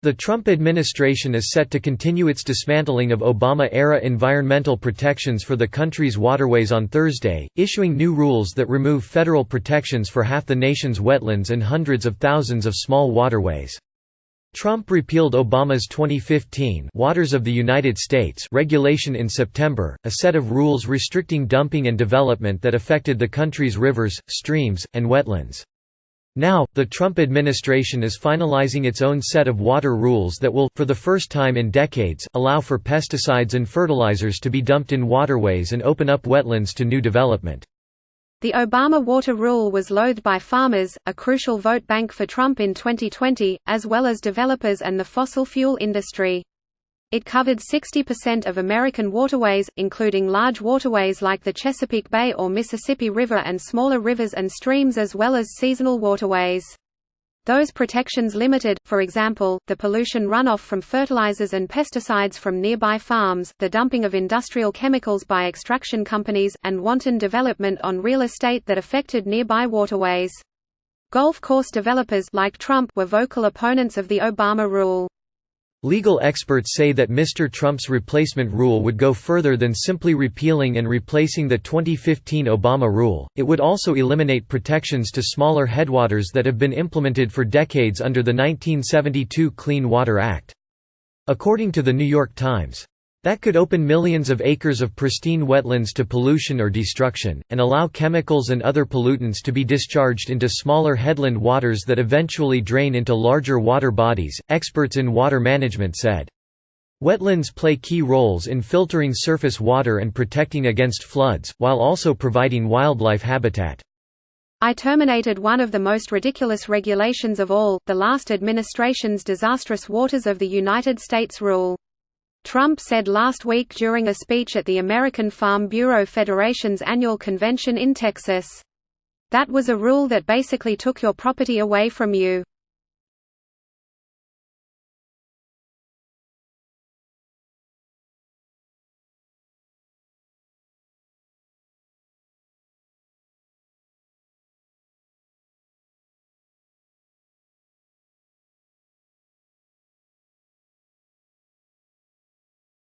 The Trump administration is set to continue its dismantling of Obama-era environmental protections for the country's waterways on Thursday, issuing new rules that remove federal protections for half the nation's wetlands and hundreds of thousands of small waterways. Trump repealed Obama's 2015 Waters of the United States regulation in September, a set of rules restricting dumping and development that affected the country's rivers, streams, and wetlands. Now, the Trump administration is finalizing its own set of water rules that will, for the first time in decades, allow for pesticides and fertilizers to be dumped in waterways and open up wetlands to new development. The Obama water rule was loathed by farmers, a crucial vote bank for Trump in 2020, as well as developers and the fossil fuel industry. It covered 60% of American waterways, including large waterways like the Chesapeake Bay or Mississippi River and smaller rivers and streams, as well as seasonal waterways. Those protections limited, for example, the pollution runoff from fertilizers and pesticides from nearby farms, the dumping of industrial chemicals by extraction companies, and wanton development on real estate that affected nearby waterways. Golf course developers like Trump were vocal opponents of the Obama rule. Legal experts say that Mr. Trump's replacement rule would go further than simply repealing and replacing the 2015 Obama rule. It would also eliminate protections to smaller headwaters that have been implemented for decades under the 1972 Clean Water Act. According to the New York Times, that could open millions of acres of pristine wetlands to pollution or destruction, and allow chemicals and other pollutants to be discharged into smaller headland waters that eventually drain into larger water bodies, experts in water management said. Wetlands play key roles in filtering surface water and protecting against floods, while also providing wildlife habitat. I terminated one of the most ridiculous regulations of all, the last administration's disastrous Waters of the United States rule. Trump said last week during a speech at the American Farm Bureau Federation's annual convention in Texas. That was a rule that basically took your property away from you.